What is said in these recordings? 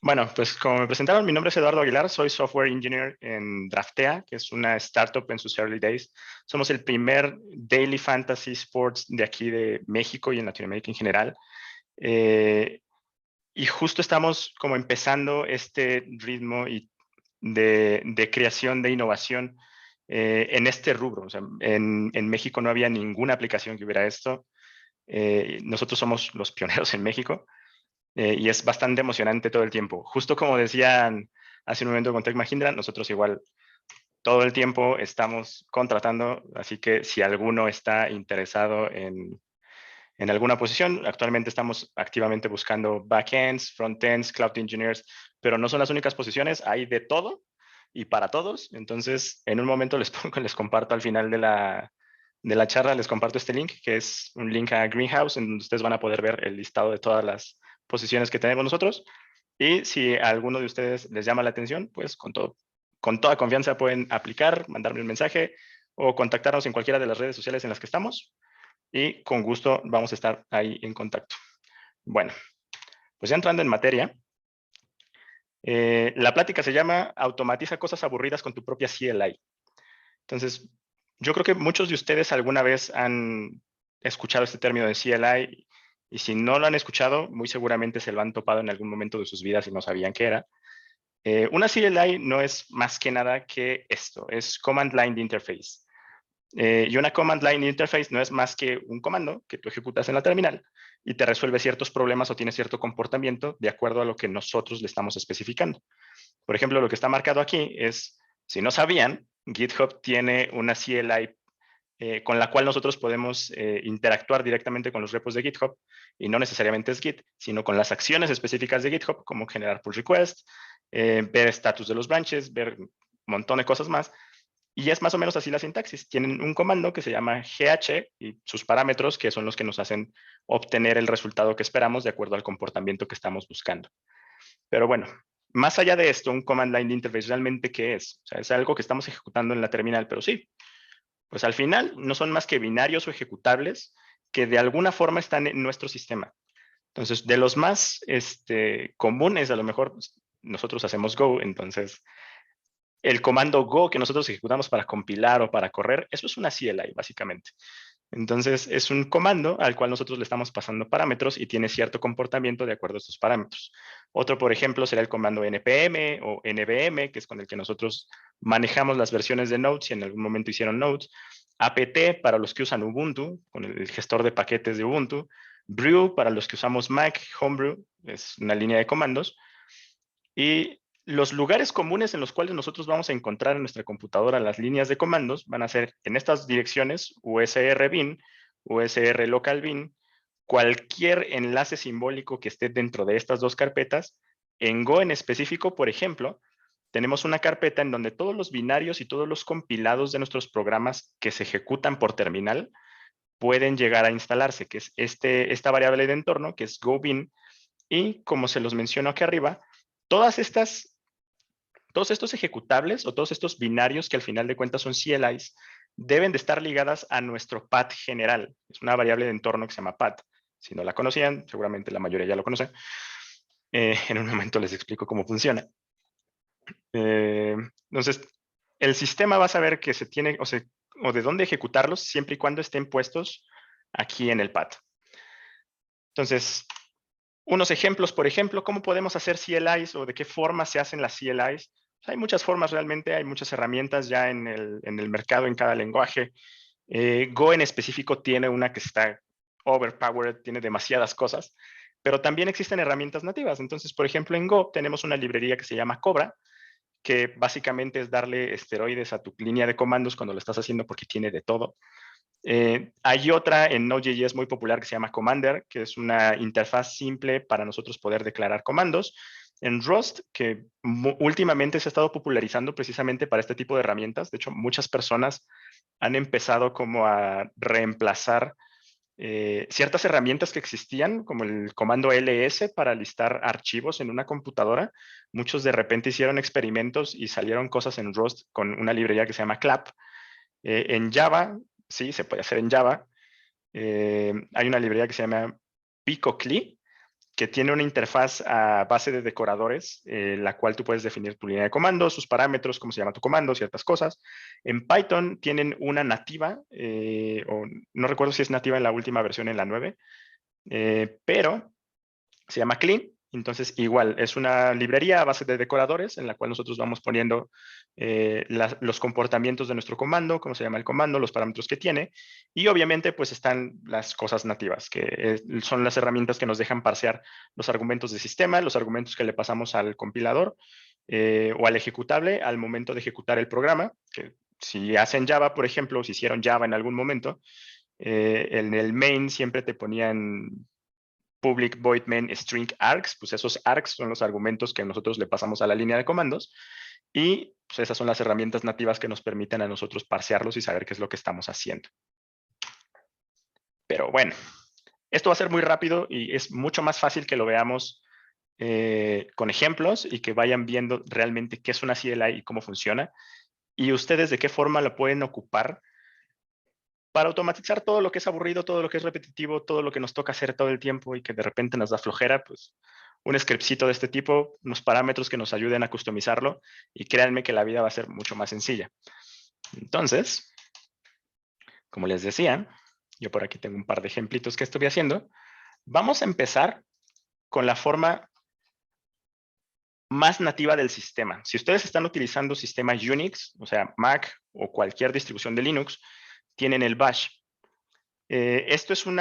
Bueno, pues como me presentaron, mi nombre es Eduardo Aguilar, soy software engineer en Draftea, que es una startup en sus early days. Somos el primer daily fantasy sports de aquí de México y en Latinoamérica en general. Eh, y justo estamos como empezando este ritmo de creación, de innovación en este rubro. O sea, en México no había ninguna aplicación que hubiera esto. Nosotros somos los pioneros en México. Y es bastante emocionante todo el tiempo. Justo como decían hace un momento con Tech Mahindra, nosotros igual todo el tiempo estamos contratando, así que si alguno está interesado en alguna posición, actualmente estamos activamente buscando backends, frontends, cloud engineers, pero no son las únicas posiciones, hay de todo y para todos. Entonces, en un momento les pongo, les comparto al final de la charla, les comparto este link, que es un link a Greenhouse, en donde ustedes van a poder ver el listado de todas las posiciones que tenemos nosotros. Y si a alguno de ustedes les llama la atención, pues con toda confianza pueden aplicar, mandarme un mensaje o contactarnos en cualquiera de las redes sociales en las que estamos y con gusto vamos a estar ahí en contacto. Bueno, pues ya entrando en materia, la plática se llama Automatiza cosas aburridas con tu propia CLI. Entonces, yo creo que muchos de ustedes alguna vez han escuchado este término de CLI y si no lo han escuchado, muy seguramente se lo han topado en algún momento de sus vidas y no sabían qué era. Una CLI no es más que nada que esto, es Command Line Interface. Y una Command Line Interface no es más que un comando que tú ejecutas en la terminal y te resuelve ciertos problemas o tiene cierto comportamiento de acuerdo a lo que nosotros le estamos especificando. Por ejemplo, lo que está marcado aquí es, si no sabían, GitHub tiene una CLI con la cual nosotros podemos interactuar directamente con los repos de GitHub y no necesariamente es Git, sino con las acciones específicas de GitHub, como generar pull requests, ver estatus de los branches, ver un montón de cosas más. Y es más o menos así la sintaxis. Tienen un comando que se llama GH y sus parámetros, que son los que nos hacen obtener el resultado que esperamos de acuerdo al comportamiento que estamos buscando. Pero bueno, más allá de esto, un command line interface, ¿realmente qué es? O sea, es algo que estamos ejecutando en la terminal, pero sí, pues al final no son más que binarios o ejecutables que de alguna forma están en nuestro sistema. Entonces, de los más comunes, a lo mejor nosotros hacemos Go, entonces el comando Go que nosotros ejecutamos para compilar o para correr, eso es una CLI, básicamente. Entonces, es un comando al cual nosotros le estamos pasando parámetros y tiene cierto comportamiento de acuerdo a estos parámetros. Otro, por ejemplo, será el comando npm o nvm, que es con el que nosotros manejamos las versiones de Node, si en algún momento hicieron Node. apt para los que usan Ubuntu, con el gestor de paquetes de Ubuntu. Brew para los que usamos Mac, Homebrew, es una línea de comandos. Y los lugares comunes en los cuales nosotros vamos a encontrar en nuestra computadora las líneas de comandos van a ser en estas direcciones usr bin, usr local bin, cualquier enlace simbólico que esté dentro de estas dos carpetas. En Go en específico, por ejemplo, tenemos una carpeta en donde todos los binarios y todos los compilados de nuestros programas que se ejecutan por terminal pueden llegar a instalarse, que es esta variable de entorno, que es GoBin, y como se los menciono aquí arriba, todas estas todos estos ejecutables o todos estos binarios que al final de cuentas son CLIs deben de estar ligadas a nuestro path general. Es una variable de entorno que se llama path. Si no la conocían, seguramente la mayoría ya lo conocen. En un momento les explico cómo funciona. Entonces, el sistema va a saber que se tiene o de dónde ejecutarlos siempre y cuando estén puestos aquí en el path. Entonces, unos ejemplos, por ejemplo, cómo podemos hacer CLIs o de qué forma se hacen las CLIs. Hay muchas formas realmente, hay muchas herramientas ya en el mercado, en cada lenguaje. Go en específico tiene una que está overpowered, tiene demasiadas cosas, pero también existen herramientas nativas. Entonces, por ejemplo, en Go tenemos una librería que se llama Cobra, que básicamente es darle esteroides a tu línea de comandos cuando lo estás haciendo porque tiene de todo. Hay otra en Node.js muy popular que se llama Commander, que es una interfaz simple para nosotros poder declarar comandos. En Rust, que últimamente se ha estado popularizando precisamente para este tipo de herramientas. De hecho, muchas personas han empezado como a reemplazar ciertas herramientas que existían, como el comando ls para listar archivos en una computadora. Muchos de repente hicieron experimentos y salieron cosas en Rust con una librería que se llama Clap. En Java, sí, se puede hacer en Java. Hay una librería que se llama Picocli, que tiene una interfaz a base de decoradores, la cual tú puedes definir tu línea de comando, sus parámetros, cómo se llama tu comando, ciertas cosas. En Python tienen una nativa, o no recuerdo si es nativa en la última versión, en la 9, pero se llama Clean. Entonces, igual, es una librería a base de decoradores en la cual nosotros vamos poniendo los comportamientos de nuestro comando, cómo se llama el comando, los parámetros que tiene, y obviamente pues están las cosas nativas, que son las herramientas que nos dejan parsear los argumentos de sistema, los argumentos que le pasamos al compilador o al ejecutable al momento de ejecutar el programa, que si hacen Java, por ejemplo, o si hicieron Java en algún momento, en el main siempre te ponían public void main string args, pues esos args son los argumentos que nosotros le pasamos a la línea de comandos y pues esas son las herramientas nativas que nos permiten a nosotros parsearlos y saber qué es lo que estamos haciendo. Pero bueno, esto va a ser muy rápido y es mucho más fácil que lo veamos con ejemplos y que vayan viendo realmente qué es una CLI y cómo funciona y ustedes de qué forma lo pueden ocupar para automatizar todo lo que es aburrido, todo lo que es repetitivo, todo lo que nos toca hacer todo el tiempo y que de repente nos da flojera, pues un scriptcito de este tipo, unos parámetros que nos ayuden a customizarlo y créanme que la vida va a ser mucho más sencilla. Entonces, como les decía, yo por aquí tengo un par de ejemplitos que estuve haciendo. Vamos a empezar con la forma más nativa del sistema. Si ustedes están utilizando sistema Unix, o sea, Mac o cualquier distribución de Linux, tienen el bash. Esto es un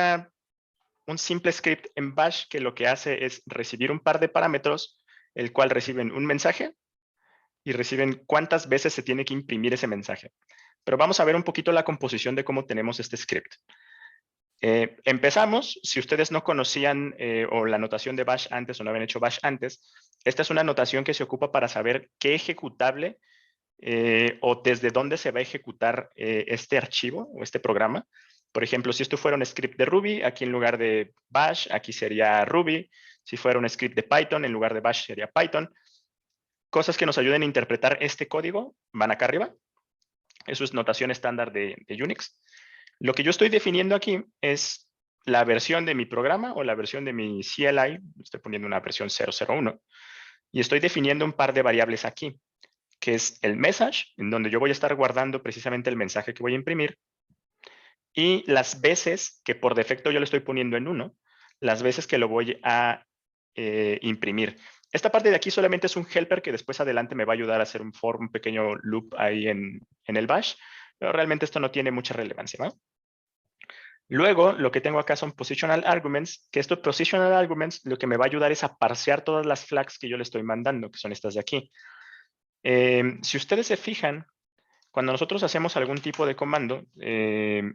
simple script en bash que lo que hace es recibir un par de parámetros, el cual reciben un mensaje y reciben cuántas veces se tiene que imprimir ese mensaje. Pero vamos a ver un poquito la composición de cómo tenemos este script. Empezamos, si ustedes no conocían o la notación de bash antes o no habían hecho bash antes, esta es una notación que se ocupa para saber qué ejecutable o desde dónde se va a ejecutar este archivo o este programa. Por ejemplo, si esto fuera un script de Ruby, aquí en lugar de bash, aquí sería Ruby. Si fuera un script de Python, en lugar de bash sería Python. Cosas que nos ayuden a interpretar este código van acá arriba. Eso es notación estándar de Unix. Lo que yo estoy definiendo aquí es la versión de mi programa o la versión de mi CLI. Estoy poniendo una versión 001. Y estoy definiendo un par de variables aquí, que es el message, en donde yo voy a estar guardando precisamente el mensaje que voy a imprimir, y las veces que por defecto yo lo estoy poniendo en 1, las veces que lo voy a imprimir. Esta parte de aquí solamente es un helper que después adelante me va a ayudar a hacer un pequeño loop ahí en el bash, pero realmente esto no tiene mucha relevancia, ¿no? Luego, lo que tengo acá son positional arguments, que estos positional arguments lo que me va a ayudar es a parsear todas las flags que yo le estoy mandando, que son estas de aquí. Si ustedes se fijan, cuando nosotros hacemos algún tipo de comando,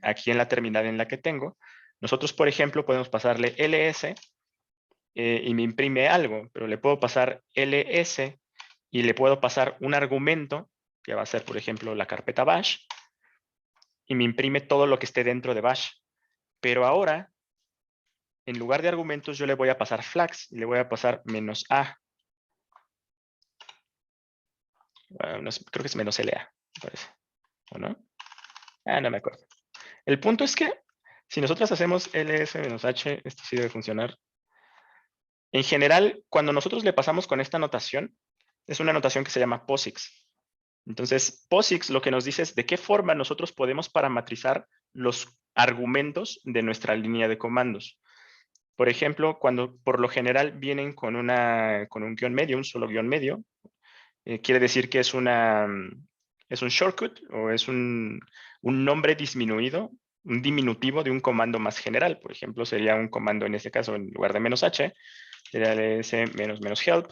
aquí en la terminal en la que tengo, nosotros, por ejemplo, podemos pasarle ls y me imprime algo, pero le puedo pasar ls y le puedo pasar un argumento, que va a ser, por ejemplo, la carpeta bash, y me imprime todo lo que esté dentro de bash. Pero ahora, en lugar de argumentos, yo le voy a pasar flags y le voy a pasar -a. Bueno, creo que es -la, me parece. ¿O no? No me acuerdo. El punto es que si nosotros hacemos ls-h, esto sí debe funcionar. En general, cuando nosotros le pasamos con esta notación, es una notación que se llama POSIX. Entonces, POSIX lo que nos dice es de qué forma nosotros podemos parametrizar los argumentos de nuestra línea de comandos. Por ejemplo, cuando por lo general vienen con un guión medio, un solo guión medio, quiere decir que es un shortcut o es un nombre disminuido, un diminutivo de un comando más general. Por ejemplo, sería un comando en este caso, en lugar de -h, sería ls --help.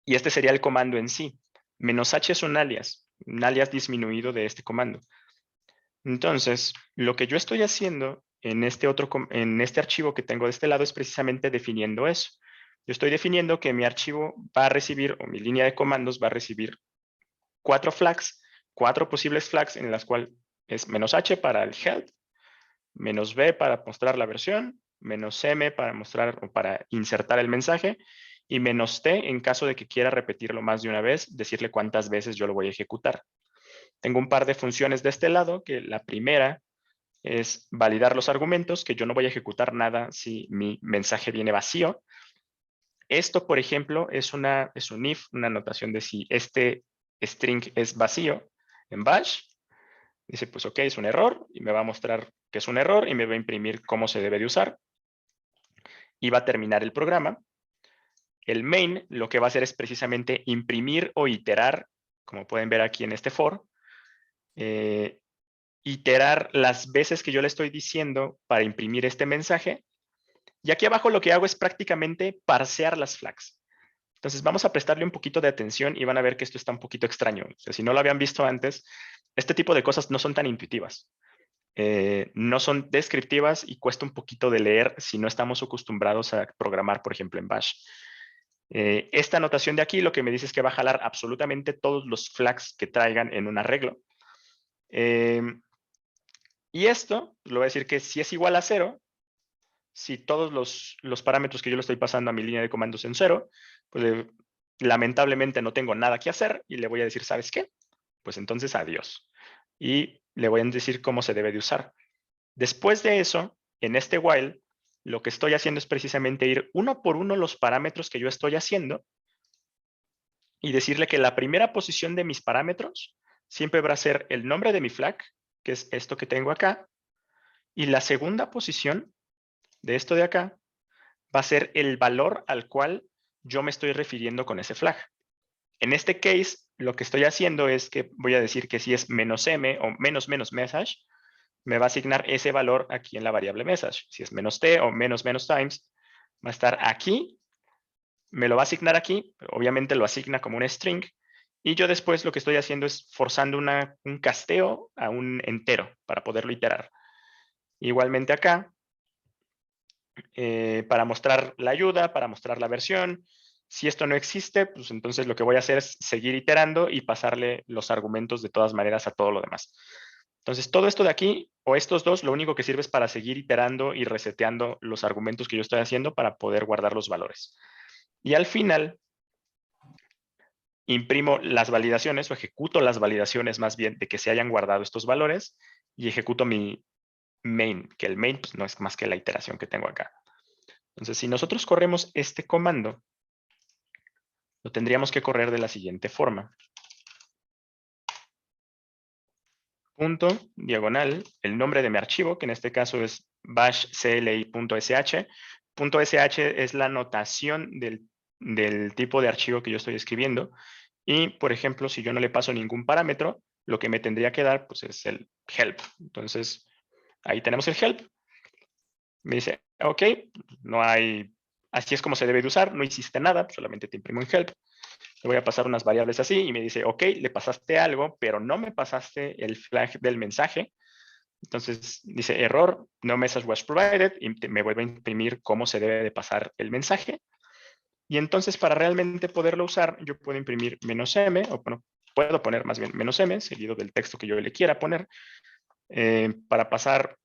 Y este sería el comando en sí. -h es un alias disminuido de este comando. Entonces, lo que yo estoy haciendo en este archivo que tengo de este lado es precisamente definiendo eso. Yo estoy definiendo que mi archivo va a recibir, o mi línea de comandos va a recibir 4 flags, 4 posibles flags en las cuales es -h para el help, -b para mostrar la versión, -m para mostrar o para insertar el mensaje, y -t en caso de que quiera repetirlo más de una vez, decirle cuántas veces yo lo voy a ejecutar. Tengo un par de funciones de este lado, que la primera es validar los argumentos, que yo no voy a ejecutar nada si mi mensaje viene vacío. Esto, por ejemplo, es un if, una anotación de si este string es vacío en bash. Dice, pues ok, es un error, y me va a mostrar que es un error y me va a imprimir cómo se debe de usar. Y va a terminar el programa. El main lo que va a hacer es precisamente imprimir o iterar, como pueden ver aquí en este for, iterar las veces que yo le estoy diciendo para imprimir este mensaje. Y aquí abajo lo que hago es prácticamente parsear las flags. Entonces vamos a prestarle un poquito de atención y van a ver que esto está un poquito extraño. O sea, si no lo habían visto antes, este tipo de cosas no son tan intuitivas. No son descriptivas y cuesta un poquito de leer si no estamos acostumbrados a programar, por ejemplo, en Bash. Esta anotación de aquí lo que me dice es que va a jalar absolutamente todos los flags que traigan en un arreglo. Y esto lo va a decir que si es igual a 0, si todos los parámetros que yo le estoy pasando a mi línea de comandos en 0, pues lamentablemente no tengo nada que hacer y le voy a decir, ¿sabes qué? Pues entonces adiós. Y le voy a decir cómo se debe de usar. Después de eso, en este while, lo que estoy haciendo es precisamente ir uno por uno los parámetros que yo estoy haciendo y decirle que la primera posición de mis parámetros siempre va a ser el nombre de mi flag, que es esto que tengo acá, y la segunda posición de esto de acá va a ser el valor al cual yo me estoy refiriendo con ese flag. En este case, lo que estoy haciendo es que voy a decir que si es -m o --message, me va a asignar ese valor aquí en la variable message. Si es -t o --times, va a estar aquí, me lo va a asignar aquí, obviamente lo asigna como un string, y yo después lo que estoy haciendo es forzando un casteo a un entero para poderlo iterar. Igualmente acá, para mostrar la ayuda, para mostrar la versión. Si esto no existe, pues entonces lo que voy a hacer es seguir iterando y pasarle los argumentos de todas maneras a todo lo demás. Entonces, todo esto de aquí, o estos dos, lo único que sirve es para seguir iterando y reseteando los argumentos que yo estoy haciendo para poder guardar los valores. Y al final, imprimo las validaciones o ejecuto las validaciones más bien de que se hayan guardado estos valores y ejecuto mi main, que el main pues, no es más que la iteración que tengo acá. Entonces, si nosotros corremos este comando, lo tendríamos que correr de la siguiente forma. Punto, diagonal, el nombre de mi archivo, que en este caso es bashcli.sh. .sh es la notación del tipo de archivo que yo estoy escribiendo. Y, por ejemplo, si yo no le paso ningún parámetro, lo que me tendría que dar pues, es el help. Entonces, ahí tenemos el help. Me dice, ok, no hay, así es como se debe de usar, no hiciste nada, solamente te imprimo un help. Le voy a pasar unas variables así y me dice, ok, le pasaste algo, pero no me pasaste el flag del mensaje. Entonces dice error, no message was provided, y me vuelve a imprimir cómo se debe de pasar el mensaje. Y entonces para realmente poderlo usar, yo puedo imprimir "-m", o bueno, puedo poner más bien "-m", seguido del texto que yo le quiera poner. Para pasar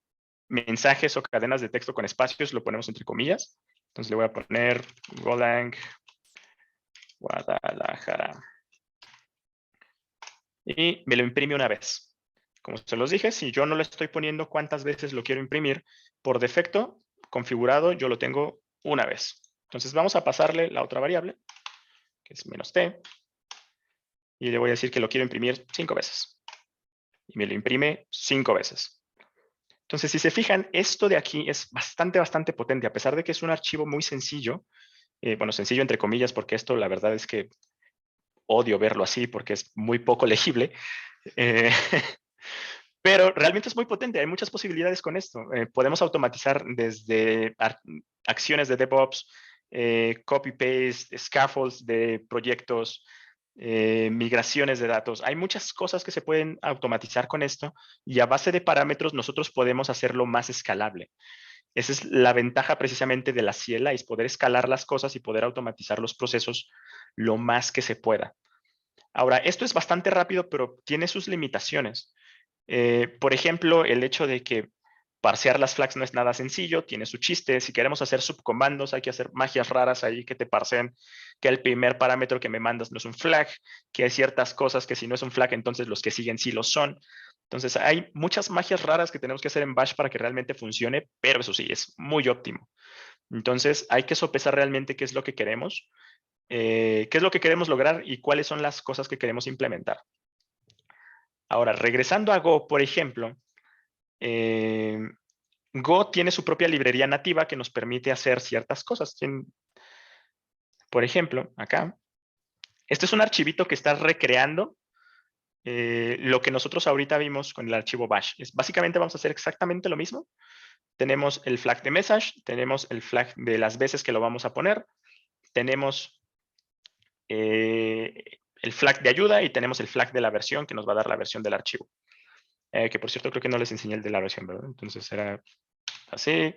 mensajes o cadenas de texto con espacios, lo ponemos entre comillas. Entonces le voy a poner Golang, Guadalajara. Y me lo imprime una vez. Como se los dije, si yo no le estoy poniendo cuántas veces lo quiero imprimir, por defecto, configurado, yo lo tengo una vez. Entonces vamos a pasarle la otra variable, que es "-t", y le voy a decir que lo quiero imprimir 5 veces. Y me lo imprime 5 veces. Entonces, si se fijan, esto de aquí es bastante, bastante potente, a pesar de que es un archivo muy sencillo. Bueno, sencillo entre comillas, porque esto la verdad es que odio verlo así, porque es muy poco legible. Pero realmente es muy potente, hay muchas posibilidades con esto. Podemos automatizar desde acciones de DevOps, copy-paste, scaffolds de proyectos, migraciones de datos. Hay muchas cosas que se pueden automatizar con esto y a base de parámetros nosotros podemos hacerlo más escalable. Esa es la ventaja precisamente de la CLI, es poder escalar las cosas y poder automatizar los procesos lo más que se pueda. Ahora, esto es bastante rápido, pero tiene sus limitaciones. Por ejemplo, el hecho de que parsear las flags no es nada sencillo, tiene su chiste. Si queremos hacer subcomandos, hay que hacer magias raras ahí que te parseen, que el primer parámetro que me mandas no es un flag, que hay ciertas cosas que si no es un flag, entonces los que siguen sí lo son. Entonces, hay muchas magias raras que tenemos que hacer en Bash para que realmente funcione, pero eso sí, es muy óptimo. Entonces, hay que sopesar realmente qué es lo que queremos, qué es lo que queremos lograr y cuáles son las cosas que queremos implementar. Ahora, regresando a Go, por ejemplo, Go tiene su propia librería nativa que nos permite hacer ciertas cosas. Por ejemplo, acá, este es un archivito que está recreando lo que nosotros ahorita vimos con el archivo bash. Básicamente vamos a hacer exactamente lo mismo. Tenemos el flag de message, tenemos el flag de las veces que lo vamos a poner, tenemos el flag de ayuda y tenemos el flag de la versión que nos va a dar la versión del archivo. Que por cierto creo que no les enseñé el de la versión, ¿verdad? Entonces era así.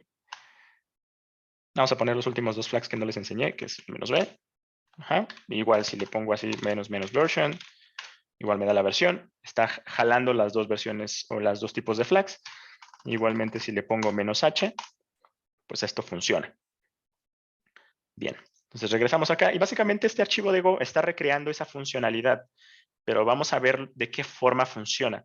Vamos a poner los últimos dos flags que no les enseñé, que es -b. Ajá. Igual si le pongo así menos version, igual me da la versión. Está jalando las dos versiones o las dos tipos de flags. Igualmente si le pongo -h, pues esto funciona. Bien, entonces regresamos acá y básicamente este archivo de Go está recreando esa funcionalidad, pero vamos a ver de qué forma funciona.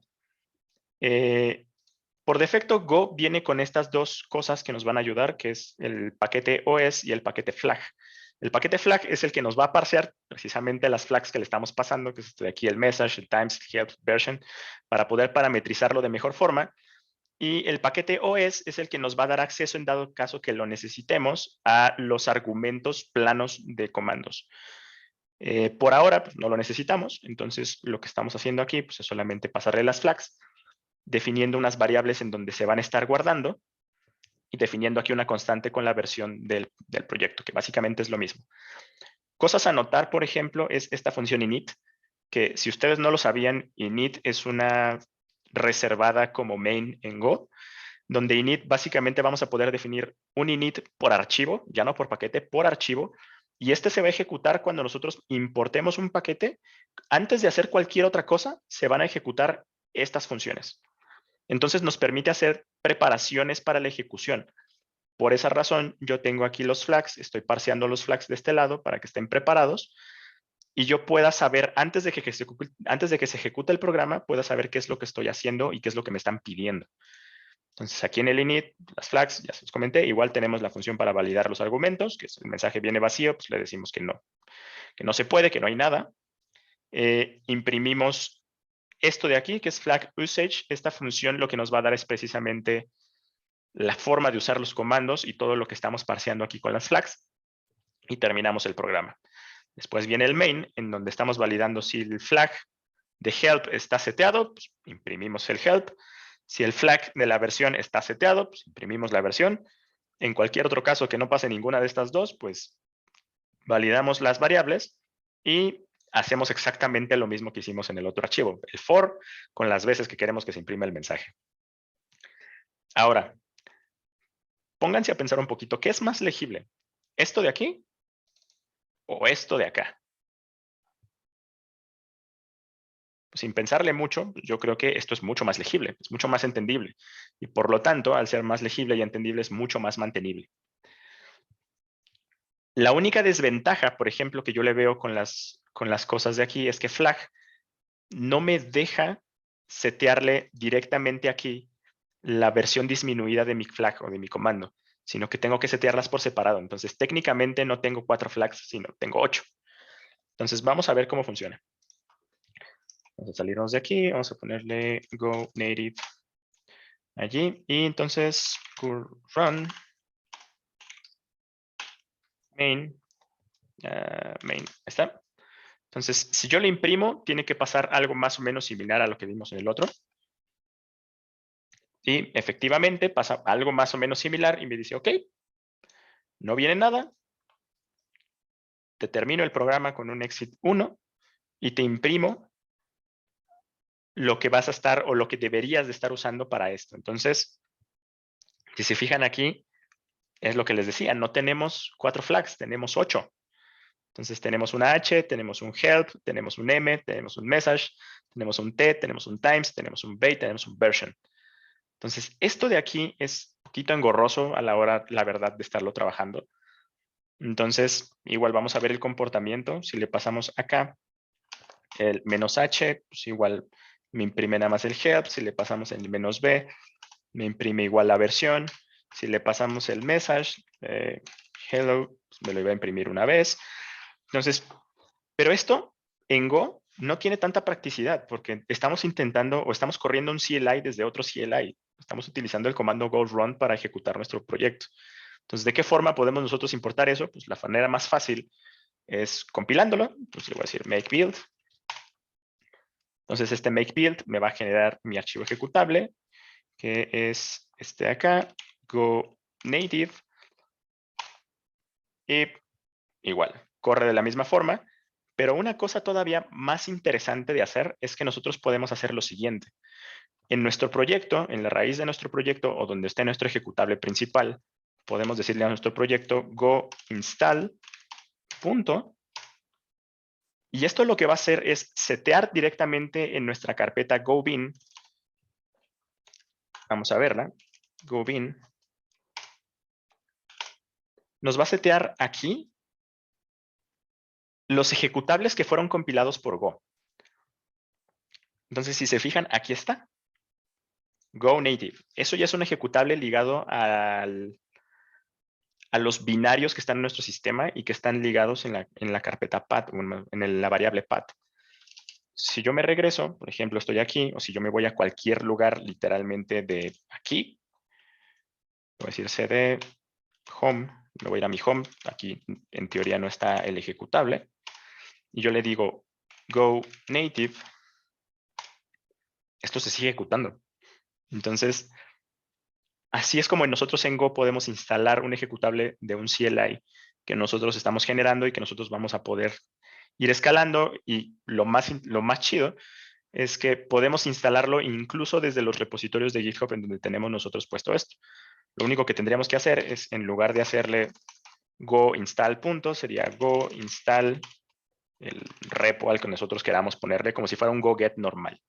Por defecto, Go viene con estas dos cosas que nos van a ayudar, que es el paquete OS y el paquete flag. El paquete flag es el que nos va a parsear precisamente las flags que le estamos pasando, que es este de aquí el message, el times, el help, version, para poder parametrizarlo de mejor forma. Y el paquete OS es el que nos va a dar acceso, en dado caso que lo necesitemos, a los argumentos planos de comandos. Por ahora pues, no lo necesitamos, entonces lo que estamos haciendo aquí pues, es solamente pasarle las flags, definiendo unas variables en donde se van a estar guardando y definiendo aquí una constante con la versión del proyecto, que básicamente es lo mismo. Cosas a notar, por ejemplo, es esta función init, que si ustedes no lo sabían, init es una reservada como main en Go, donde init básicamente vamos a poder definir un init por archivo, ya no por paquete, por archivo, y este se va a ejecutar cuando nosotros importemos un paquete. Antes de hacer cualquier otra cosa, se van a ejecutar estas funciones. Entonces nos permite hacer preparaciones para la ejecución. Por esa razón, yo tengo aquí los flags, estoy parseando los flags de este lado para que estén preparados y yo pueda saber, antes de que se ejecute el programa, pueda saber qué es lo que estoy haciendo y qué es lo que me están pidiendo. Entonces, aquí en el init, las flags, ya se los comenté, igual tenemos la función para validar los argumentos, que si el mensaje viene vacío, pues le decimos que no se puede, que no hay nada. Imprimimos esto de aquí, que es flag usage. Esta función lo que nos va a dar es precisamente la forma de usar los comandos y todo lo que estamos parseando aquí con las flags. Y terminamos el programa. Después viene el main, en donde estamos validando si el flag de help está seteado, pues imprimimos el help. Si el flag de la versión está seteado, pues imprimimos la versión. En cualquier otro caso que no pase ninguna de estas dos, pues validamos las variables y hacemos exactamente lo mismo que hicimos en el otro archivo, el for, con las veces que queremos que se imprima el mensaje. Ahora, pónganse a pensar un poquito, ¿qué es más legible? ¿Esto de aquí o esto de acá? Sin pensarle mucho, yo creo que esto es mucho más legible, es mucho más entendible. Y por lo tanto, al ser más legible y entendible, es mucho más mantenible. La única desventaja, por ejemplo, que yo le veo con las cosas de aquí es que flag no me deja setearle directamente aquí la versión disminuida de mi flag o de mi comando, sino que tengo que setearlas por separado. Entonces, técnicamente no tengo 4 flags, sino tengo 8. Entonces, vamos a ver cómo funciona. Vamos a salirnos de aquí, vamos a ponerle Go Native allí, y entonces run main, main, está. Entonces, si yo le imprimo, tiene que pasar algo más o menos similar a lo que vimos en el otro. Y efectivamente pasa algo más o menos similar y me dice, ok, no viene nada, te termino el programa con un exit 1 y te imprimo lo que vas a estar o lo que deberías de estar usando para esto. Entonces, si se fijan aquí, es lo que les decía, no tenemos 4 flags, tenemos 8. Entonces tenemos una H, tenemos un help, tenemos un M, tenemos un message, tenemos un T, tenemos un times, tenemos un bait, tenemos un version. Entonces, esto de aquí es un poquito engorroso a la hora, la verdad, de estarlo trabajando. Entonces, igual vamos a ver el comportamiento. Si le pasamos acá el -h, pues igual me imprime nada más el help. Si le pasamos el -b, me imprime igual la versión. Si le pasamos el message, hello, pues me lo iba a imprimir una vez. Entonces, pero esto en Go no tiene tanta practicidad porque estamos intentando o estamos corriendo un CLI desde otro CLI. Estamos utilizando el comando go run para ejecutar nuestro proyecto. Entonces, ¿de qué forma podemos nosotros importar eso? Pues la manera más fácil es compilándolo. Entonces le voy a decir make build. Entonces este make build me va a generar mi archivo ejecutable, que es este de acá, go native. Y igual, corre de la misma forma. Pero una cosa todavía más interesante de hacer es que nosotros podemos hacer lo siguiente. En nuestro proyecto, en la raíz de nuestro proyecto o donde esté nuestro ejecutable principal, podemos decirle a nuestro proyecto go install punto. Y esto lo que va a hacer es setear directamente en nuestra carpeta GoBin. Vamos a verla. GoBin. Nos va a setear aquí los ejecutables que fueron compilados por Go. Entonces, si se fijan, aquí está. Go Native. Eso ya es un ejecutable ligado a los binarios que están en nuestro sistema y que están ligados en la carpeta path, en la variable path. Si yo me regreso, por ejemplo, estoy aquí, o si yo me voy a cualquier lugar literalmente de aquí, voy a decir cd home, me voy a ir a mi home, aquí en teoría no está el ejecutable, y yo le digo go native, esto se sigue ejecutando. Entonces, así es como nosotros en Go podemos instalar un ejecutable de un CLI que nosotros estamos generando y que nosotros vamos a poder ir escalando. Y lo más chido es que podemos instalarlo incluso desde los repositorios de GitHub en donde tenemos nosotros puesto esto. Lo único que tendríamos que hacer es, en lugar de hacerle go install punto, sería go install el repo al que nosotros queramos ponerle, como si fuera un go get normal.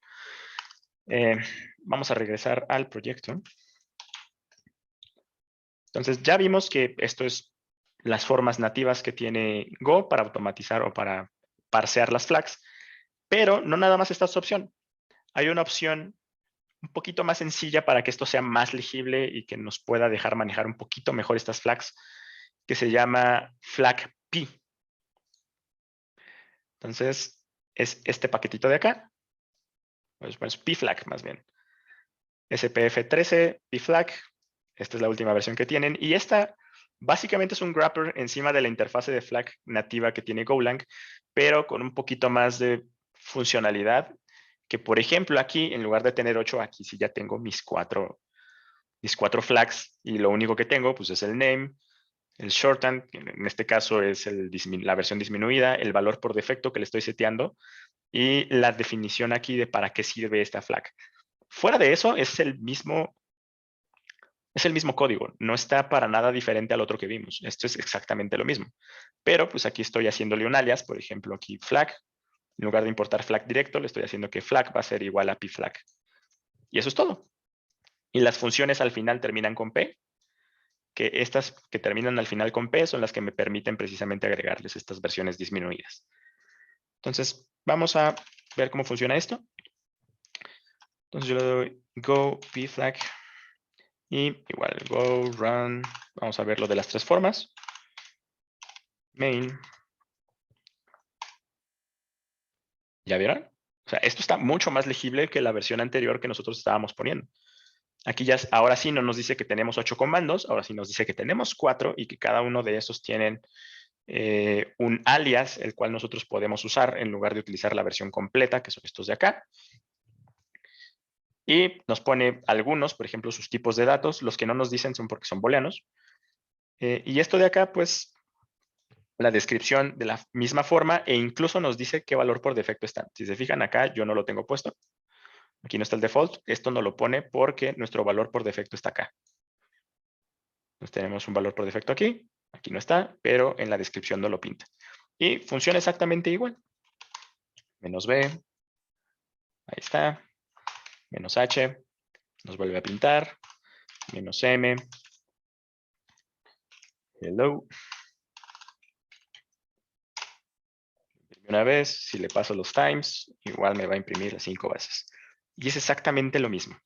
Vamos a regresar al proyecto. Entonces ya vimos que esto es las formas nativas que tiene Go para automatizar o para parsear las flags, pero no nada más está esta opción. Hay una opción un poquito más sencilla para que esto sea más legible y que nos pueda dejar manejar un poquito mejor estas flags, que se llama flag P. Entonces, es este paquetito de acá, pues pflag más bien. SPF13, pflag, esta es la última versión que tienen, y esta básicamente es un wrapper encima de la interfase de flag nativa que tiene Golang, pero con un poquito más de funcionalidad, que por ejemplo aquí, en lugar de tener 8, aquí sí ya tengo mis cuatro flags, y lo único que tengo pues es el name, el shorthand, que en este caso es la versión disminuida, el valor por defecto que le estoy seteando, y la definición aquí de para qué sirve esta flag. Fuera de eso, es el mismo código, no está para nada diferente al otro que vimos. Esto es exactamente lo mismo. Pero pues aquí estoy haciéndole un alias, por ejemplo, aquí flag. En lugar de importar flag directo, le estoy haciendo que flag va a ser igual a pflag. Y eso es todo. Y las funciones al final terminan con P, que estas que terminan al final con P son las que me permiten precisamente agregarles estas versiones disminuidas. Entonces, vamos a ver cómo funciona esto. Entonces yo le doy go pflag y igual go run. Vamos a ver lo de las tres formas. Main. ¿Ya vieron? O sea, esto está mucho más legible que la versión anterior que nosotros estábamos poniendo. Aquí ya, ahora sí no nos dice que tenemos 8 comandos, ahora sí nos dice que tenemos 4 y que cada uno de esos tienen un alias, el cual nosotros podemos usar en lugar de utilizar la versión completa, que son estos de acá. Y nos pone algunos, por ejemplo, sus tipos de datos. Los que no nos dicen son porque son booleanos. Y esto de acá, pues, la descripción de la misma forma e incluso nos dice qué valor por defecto está. Si se fijan acá, yo no lo tengo puesto. Aquí no está el default. Esto no lo pone porque nuestro valor por defecto está acá. Entonces tenemos un valor por defecto aquí. Aquí no está, pero en la descripción no lo pinta. Y funciona exactamente igual. -b. Ahí está. -h. Nos vuelve a pintar. -m. Hello. Una vez, si le paso los times, igual me va a imprimir las 5 veces. Y es exactamente lo mismo.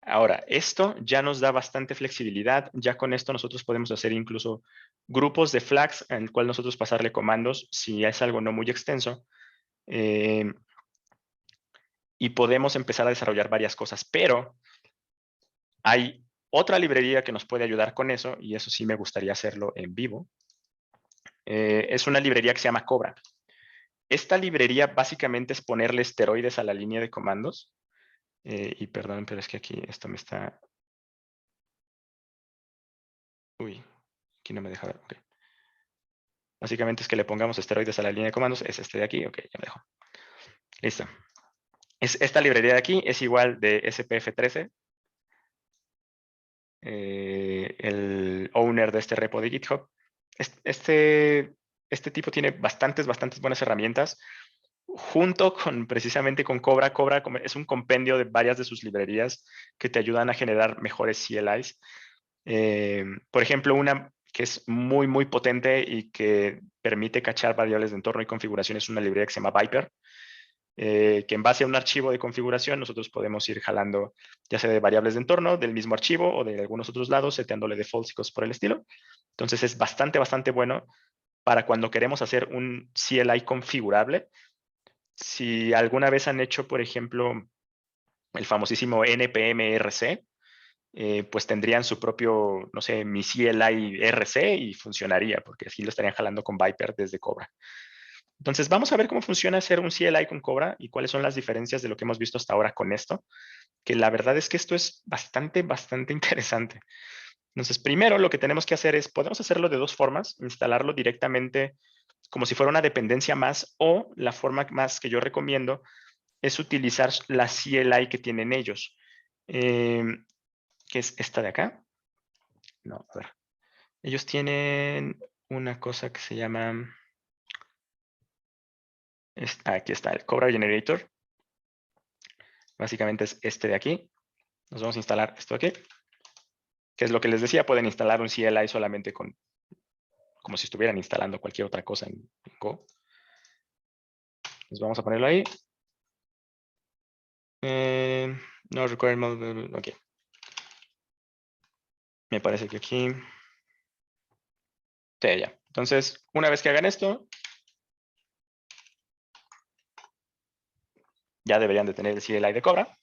Ahora, esto ya nos da bastante flexibilidad. Ya con esto nosotros podemos hacer incluso grupos de flags en el cual nosotros pasarle comandos si es algo no muy extenso. Y podemos empezar a desarrollar varias cosas. Pero hay otra librería que nos puede ayudar con eso, y eso sí me gustaría hacerlo en vivo. Es una librería que se llama Cobra. Esta librería básicamente es ponerle esteroides a la línea de comandos. Y perdón, pero es que aquí esto me está... Uy, aquí no me deja ver. Okay. Básicamente es que le pongamos esteroides a la línea de comandos. Es este de aquí. Ok, ya me dejo. Listo. Esta librería de aquí es igual de SPF13. El owner de este repo de GitHub. Este tipo tiene bastantes buenas herramientas. Junto con precisamente con Cobra. Cobra es un compendio de varias de sus librerías que te ayudan a generar mejores CLIs. Por ejemplo, una que es muy potente y que permite cachar variables de entorno y configuración es una librería que se llama Viper, que en base a un archivo de configuración nosotros podemos ir jalando ya sea de variables de entorno, del mismo archivo o de algunos otros lados, seteándole defaults y cosas por el estilo. Entonces es bastante bueno para cuando queremos hacer un CLI configurable. Si alguna vez han hecho, por ejemplo, el famosísimo npm-rc, pues tendrían su propio, no sé, mi CLI RC y funcionaría, porque así lo estarían jalando con Viper desde Cobra. Entonces, vamos a ver cómo funciona hacer un CLI con Cobra y cuáles son las diferencias de lo que hemos visto hasta ahora con esto, que la verdad es que esto es bastante interesante. Entonces, primero lo que tenemos que hacer es, podemos hacerlo de dos formas, instalarlo directamente como si fuera una dependencia más, o la forma más que yo recomiendo es utilizar la CLI que tienen ellos, que es esta de acá. No, a ver. Ellos tienen una cosa que se llama, aquí está, el Cobra Generator. Básicamente es este de aquí. Nos vamos a instalar esto aquí, que es lo que les decía, pueden instalar un CLI solamente como si estuvieran instalando cualquier otra cosa en Go. Entonces vamos a ponerlo ahí. No require, ok. Me parece que aquí. Sí, ya. Entonces, una vez que hagan esto, ya deberían de tener el CLI de Cobra.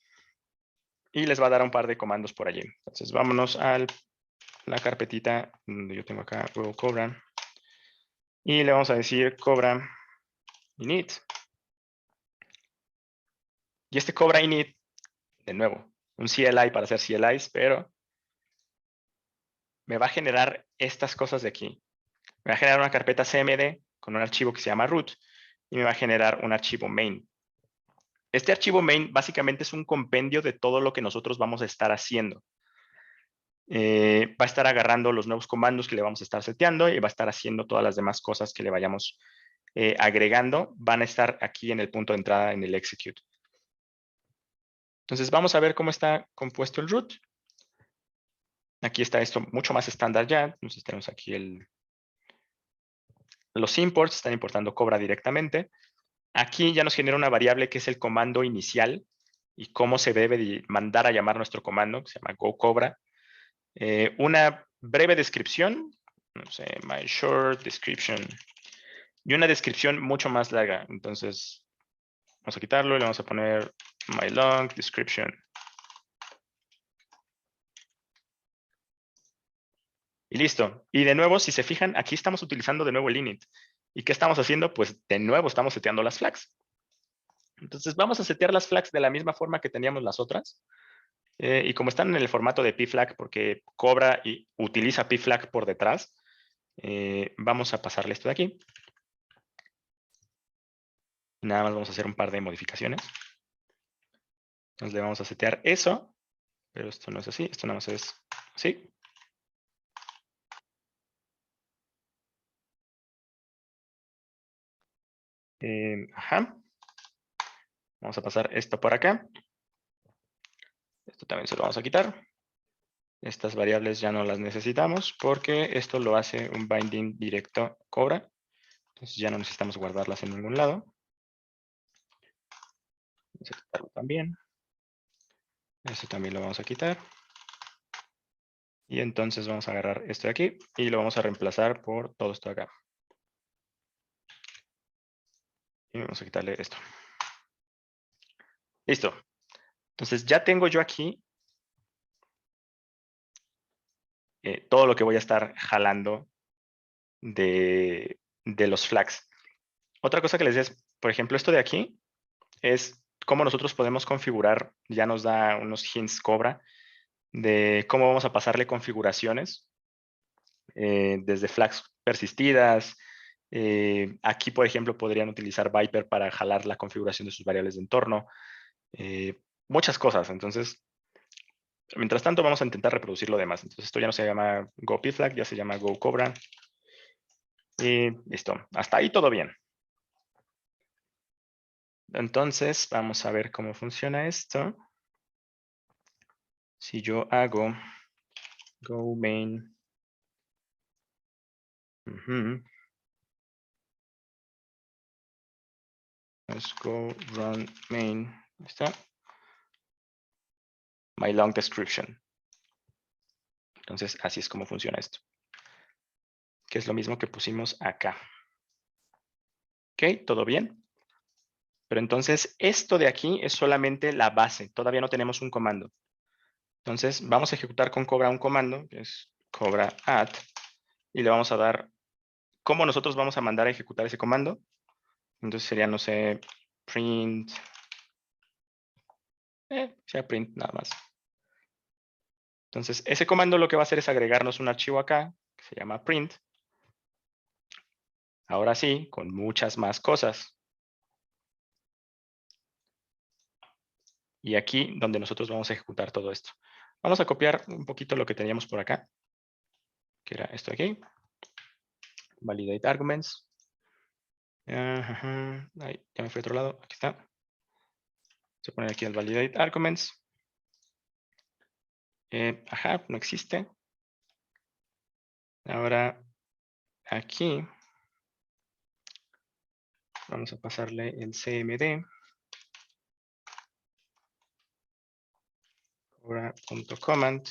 Y les va a dar un par de comandos por allí. Entonces, vámonos a la carpetita donde yo tengo acá Cobra. Y le vamos a decir Cobra init. Y este Cobra init, de nuevo, un CLI para hacer CLIs, pero me va a generar estas cosas de aquí. Me va a generar una carpeta CMD con un archivo que se llama root y me va a generar un archivo main. Este archivo main básicamente es un compendio de todo lo que nosotros vamos a estar haciendo. Va a estar agarrando los nuevos comandos que le vamos a estar seteando y va a estar haciendo todas las demás cosas que le vayamos agregando. Van a estar aquí en el punto de entrada en el execute. Entonces vamos a ver cómo está compuesto el root. Aquí está esto mucho más estándar ya. Entonces tenemos aquí los imports, están importando Cobra directamente. Aquí ya nos genera una variable que es el comando inicial y cómo se debe de mandar a llamar nuestro comando, que se llama goCobra. Una breve descripción, no sé, my short description, y una descripción mucho más larga. Entonces, vamos a quitarlo y le vamos a poner my long description. Y listo. Y de nuevo, si se fijan, aquí estamos utilizando de nuevo el init. ¿Y qué estamos haciendo? Pues de nuevo estamos seteando las flags. Entonces vamos a setear las flags de la misma forma que teníamos las otras. Y como están en el formato de pflag, porque Cobra y utiliza pflag por detrás, vamos a pasarle esto de aquí. Nada más vamos a hacer un par de modificaciones. Entonces le vamos a setear eso, pero esto no es así, esto nada más es así. Ajá. Vamos a pasar esto por acá. Esto también se lo vamos a quitar. Estas variables ya no las necesitamos porque esto lo hace un binding directo Cobra. Entonces ya no necesitamos guardarlas en ningún lado. Vamos a quitarlo también. Esto también lo vamos a quitar. Y entonces vamos a agarrar esto de aquí y lo vamos a reemplazar por todo esto de acá. Y vamos a quitarle esto. Listo. Entonces ya tengo yo aquí todo lo que voy a estar jalando de los flags. Otra cosa que les decía es, por ejemplo, esto de aquí es cómo nosotros podemos configurar, ya nos da unos hints Cobra, de cómo vamos a pasarle configuraciones desde flags persistidas. Aquí, por ejemplo, podrían utilizar Viper para jalar la configuración de sus variables de entorno. Muchas cosas. Entonces, mientras tanto, vamos a intentar reproducir lo demás. Entonces, esto ya no se llama GoPFlag, ya se llama GoCobra. Y listo. Hasta ahí todo bien. Entonces, vamos a ver cómo funciona esto. Si yo hago go main. Let's go run main. Ahí está. My long description. Entonces, así es como funciona esto. Que es lo mismo que pusimos acá. Ok, todo bien. Pero entonces, esto de aquí es solamente la base. Todavía no tenemos un comando. Entonces, vamos a ejecutar con Cobra un comando, que es Cobra add. Y le vamos a dar cómo nosotros vamos a mandar a ejecutar ese comando. Entonces sería, no sé, print. Sea print nada más. Entonces, ese comando lo que va a hacer es agregarnos un archivo acá, que se llama print. Ahora sí, con muchas más cosas. Y aquí donde nosotros vamos a ejecutar todo esto. Vamos a copiar un poquito lo que teníamos por acá, que era esto de aquí. Validate arguments. Ahí, ya me fui a otro lado. Aquí está. Se pone aquí el validate arguments. No existe. Ahora, aquí vamos a pasarle el CMD. Cobra.command.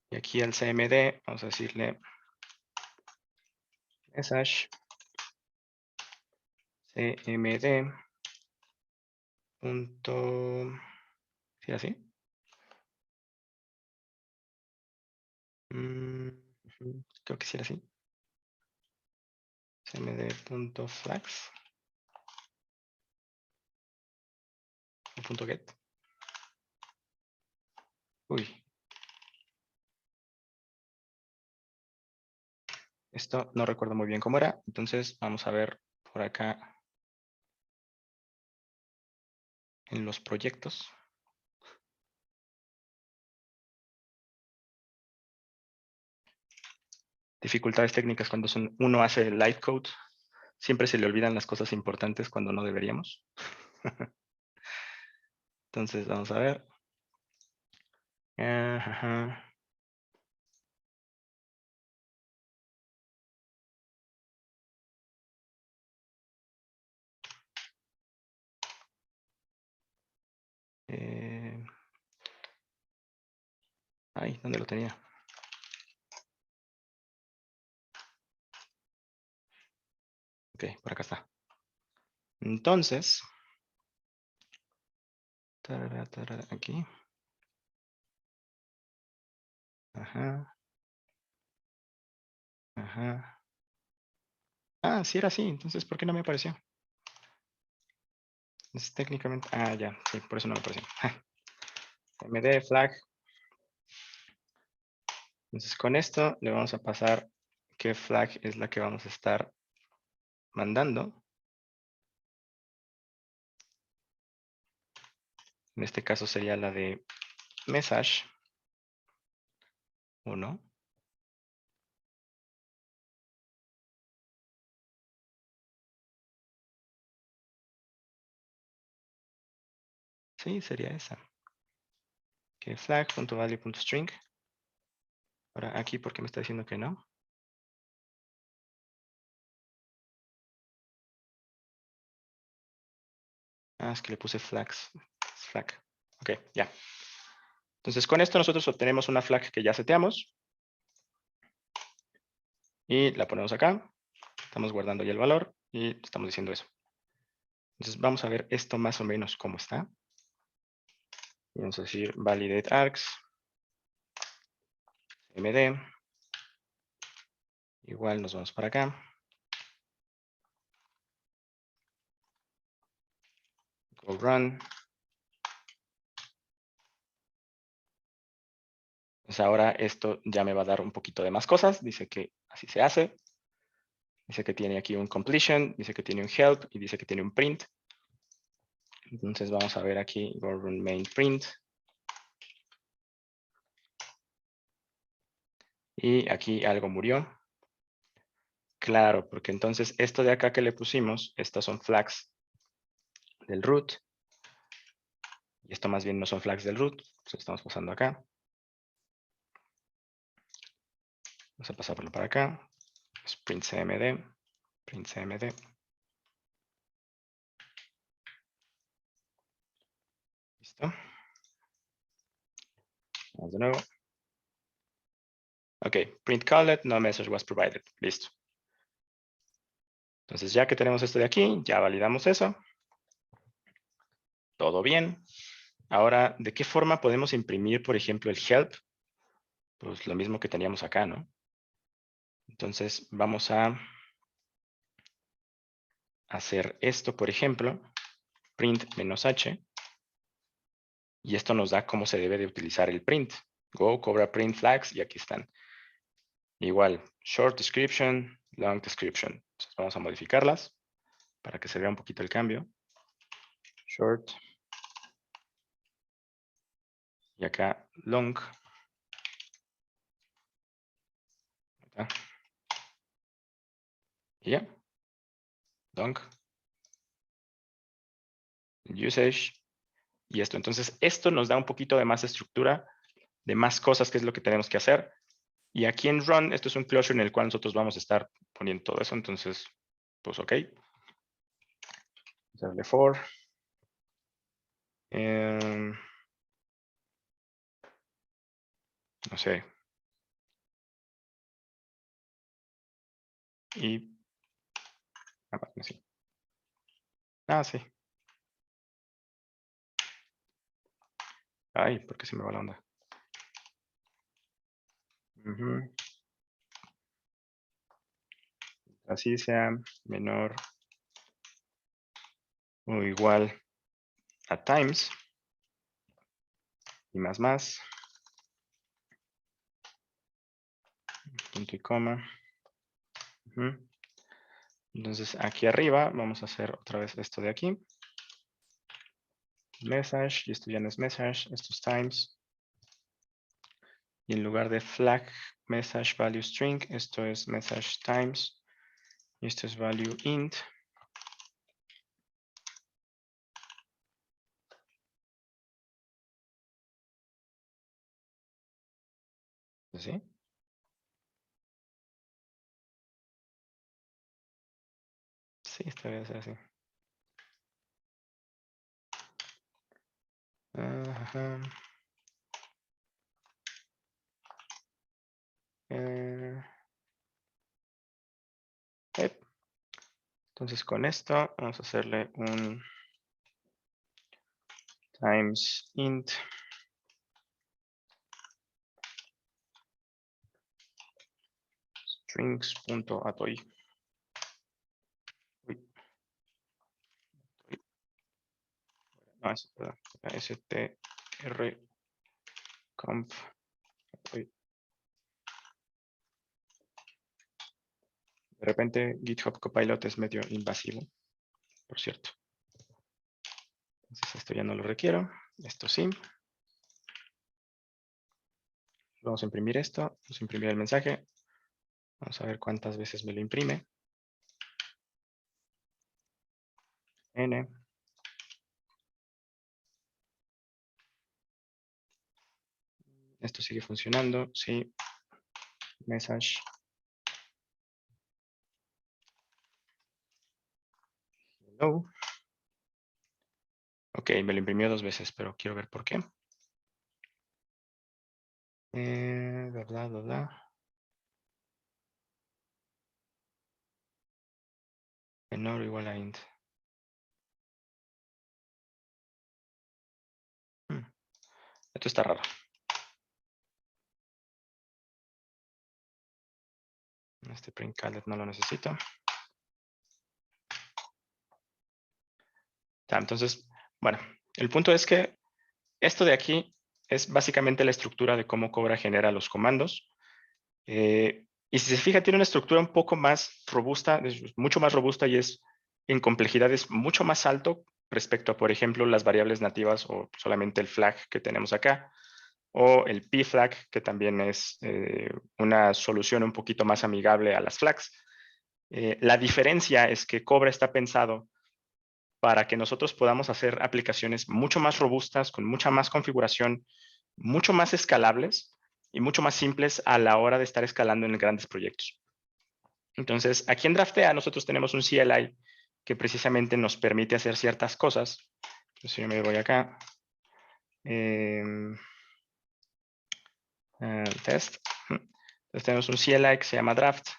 Y aquí al CMD vamos a decirle message CMD. ¿Sí así? Creo que sí era así. cmd.flags o .get. Uy. Esto no recuerdo muy bien cómo era. Entonces vamos a ver por acá en los proyectos. Dificultades técnicas cuando uno hace light code. Siempre se le olvidan las cosas importantes cuando no deberíamos. Entonces vamos a ver. ¿Dónde lo tenía? Ok, por acá está. Entonces, aquí. Sí era así. Entonces, ¿por qué no me apareció? Es técnicamente. Ya. Sí, por eso no me apareció. MD flag. Entonces, con esto le vamos a pasar qué flag es la que vamos a estar mandando. En este caso sería la de message. ¿O no? Sí, sería esa. Que flag.value.string. Ahora aquí, ¿por qué me está diciendo que no? Es que le puse flags. Flag. Ok, ya. Entonces, con esto nosotros obtenemos una flag que ya seteamos. Y la ponemos acá. Estamos guardando ya el valor y estamos diciendo eso. Entonces, vamos a ver esto más o menos cómo está. Y vamos a decir validate args. MD. Igual nos vamos para acá. Go run. Pues ahora esto ya me va a dar un poquito de más cosas. Dice que así se hace. Dice que tiene aquí un completion, dice que tiene un help y dice que tiene un print. Entonces vamos a ver aquí go run main print. Y aquí algo murió. Claro, porque entonces esto de acá que le pusimos, estas son flags del root. Y esto más bien no son flags del root. Entonces estamos pasando acá. Vamos a pasarlo para acá. Es print cmd. Print cmd. Listo. Vamos de nuevo. Ok, print called, no message was provided. Listo. Entonces ya que tenemos esto de aquí, ya validamos eso. Todo bien. Ahora, ¿de qué forma podemos imprimir, por ejemplo, el help? Pues lo mismo que teníamos acá, ¿no? Entonces vamos a hacer esto, por ejemplo, print "-h", y esto nos da cómo se debe de utilizar el print. Go, cobra print flags, y aquí están. Igual, short description, long description. Entonces vamos a modificarlas para que se vea un poquito el cambio. Short. Y acá, long. Y ya. Long. Usage. Y esto. Entonces, esto nos da un poquito de más estructura, de más cosas que es lo que tenemos que hacer. Y aquí en run, esto es un closure en el cual nosotros vamos a estar poniendo todo eso. Entonces, pues ok. Darle for. No sé. Y... sí. Sí. Ay, ¿por qué se me va la onda? Así sea menor o igual a times. Y más. Punto y coma. Entonces aquí arriba vamos a hacer otra vez esto de aquí. Message, y esto ya no es message, esto es times. Y en lugar de flag message value string, esto es message times. Y esto es value int. ¿Sí? Sí, esta debe ser así. Ajá. Entonces con esto vamos a hacerle un times int strings.atoy. No, eso, perdón. strconf. De repente GitHub Copilot es medio invasivo, por cierto. Entonces esto ya no lo requiero. Esto sí. Vamos a imprimir esto. Vamos a imprimir el mensaje. Vamos a ver cuántas veces me lo imprime. N. Esto sigue funcionando. Sí. Message. Hello. Ok, me lo imprimió 2 veces, pero quiero ver por qué. Bla, bla, bla, bla. Menor o igual a int. Esto está raro. Este print calet no lo necesito. Entonces, bueno, el punto es que esto de aquí es básicamente la estructura de cómo Cobra genera los comandos. Y si se fija, tiene una estructura un poco más robusta, es mucho más robusta y es en complejidad es mucho más alto respecto a, por ejemplo, las variables nativas o solamente el flag que tenemos acá, o el p-flag, que también es una solución un poquito más amigable a las flags. La diferencia es que Cobra está pensado para que nosotros podamos hacer aplicaciones mucho más robustas, con mucha más configuración, mucho más escalables y mucho más simples a la hora de estar escalando en grandes proyectos. Entonces, aquí en Draftea nosotros tenemos un CLI que precisamente nos permite hacer ciertas cosas. Entonces, yo me voy acá. Test. Entonces, tenemos un CLI que se llama Draft.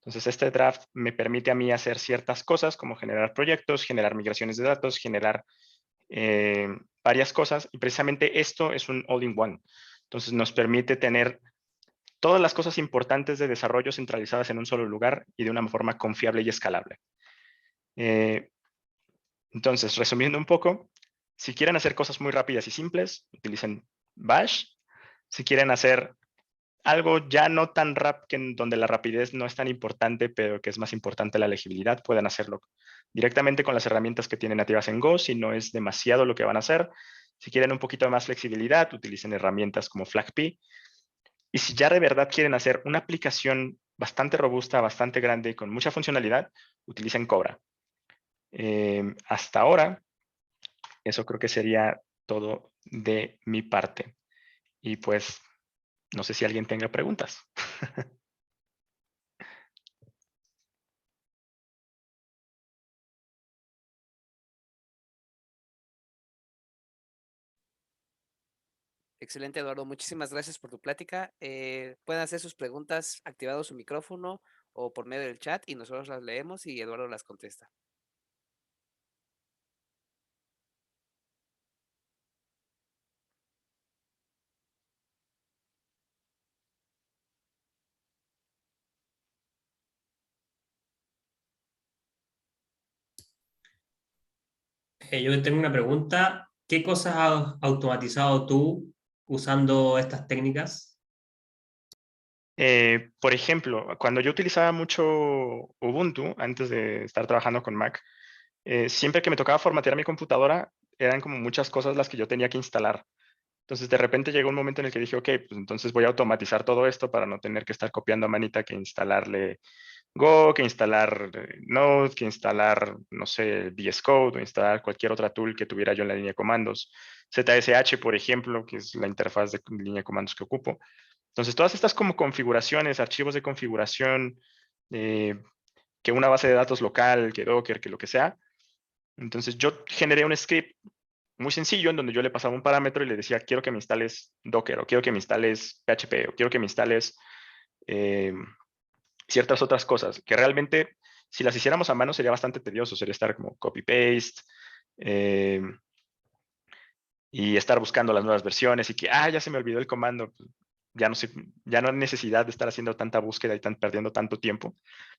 Entonces, este draft me permite a mí hacer ciertas cosas como generar proyectos, generar migraciones de datos, generar varias cosas. Y precisamente esto es un all-in-one. Entonces, nos permite tener todas las cosas importantes de desarrollo centralizadas en un solo lugar y de una forma confiable y escalable. Entonces, resumiendo un poco, si quieren hacer cosas muy rápidas y simples, utilicen Bash. Si quieren hacer algo ya no tan donde la rapidez no es tan importante, pero que es más importante la legibilidad, pueden hacerlo directamente con las herramientas que tienen nativas en Go, si no es demasiado lo que van a hacer. Si quieren un poquito de más flexibilidad, utilicen herramientas como FlagP. Y si ya de verdad quieren hacer una aplicación bastante robusta, bastante grande y con mucha funcionalidad, utilicen Cobra. Hasta ahora, eso creo que sería todo de mi parte. Y pues, no sé si alguien tenga preguntas. Excelente, Eduardo. Muchísimas gracias por tu plática. Pueden hacer sus preguntas activado su micrófono o por medio del chat y nosotros las leemos y Eduardo las contesta. Yo tengo una pregunta. ¿Qué cosas has automatizado tú usando estas técnicas? Por ejemplo, cuando yo utilizaba mucho Ubuntu antes de estar trabajando con Mac, siempre que me tocaba formatear mi computadora, eran como muchas cosas las que yo tenía que instalar. Entonces, de repente llegó un momento en el que dije, ok, pues entonces voy a automatizar todo esto para no tener que estar copiando a manita que instalarle Go, que instalar Node, que instalar, no sé, VS Code o instalar cualquier otra tool que tuviera yo en la línea de comandos. ZSH, por ejemplo, que es la interfaz de línea de comandos que ocupo. Entonces, todas estas como configuraciones, archivos de configuración, que una base de datos local, que Docker, que lo que sea. Entonces, yo generé un script muy sencillo en donde yo le pasaba un parámetro y le decía, quiero que me instales Docker, o quiero que me instales PHP, o quiero que me instales ciertas otras cosas, que realmente, si las hiciéramos a mano, sería bastante tedioso, sería estar como copy-paste, y estar buscando las nuevas versiones y que, ya se me olvidó el comando, ya no sé, ya no hay necesidad de estar haciendo tanta búsqueda y perdiendo tanto tiempo,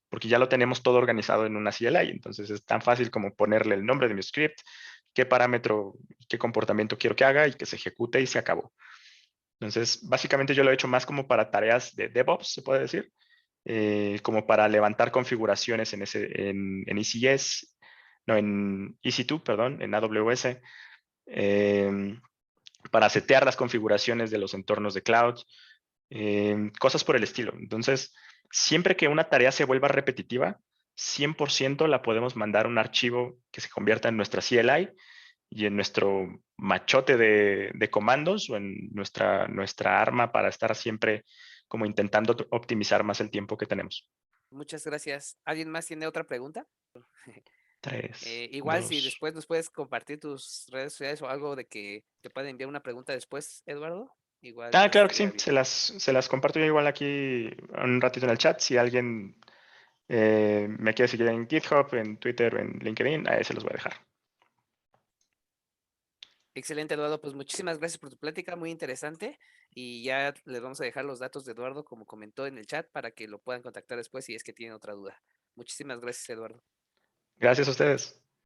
porque ya lo tenemos todo organizado en una CLI. Entonces es tan fácil como ponerle el nombre de mi script, qué parámetro, qué comportamiento quiero que haga y que se ejecute y se acabó. Entonces, básicamente yo lo he hecho más como para tareas de DevOps, se puede decir, como para levantar configuraciones en ECS, no, en EC2, perdón, en AWS, para setear las configuraciones de los entornos de cloud, cosas por el estilo. Entonces, siempre que una tarea se vuelva repetitiva, 100% la podemos mandar a un archivo que se convierta en nuestra CLI y en nuestro machote de comandos o en nuestra arma para estar siempre como intentando optimizar más el tiempo que tenemos. Muchas gracias. ¿Alguien más tiene otra pregunta? 3, Igual si 2. después nos puedes compartir tus redes sociales o algo de que te pueden enviar una pregunta después, Eduardo. Igual Claro que estaría sí, bien. se las comparto yo igual aquí un ratito en el chat. Si alguien me quiere seguir en GitHub, en Twitter o en LinkedIn, ahí se los voy a dejar. Excelente, Eduardo. Pues muchísimas gracias por tu plática, muy interesante. Y ya les vamos a dejar los datos de Eduardo, como comentó en el chat, para que lo puedan contactar después si es que tienen otra duda. Muchísimas gracias, Eduardo. Gracias a ustedes.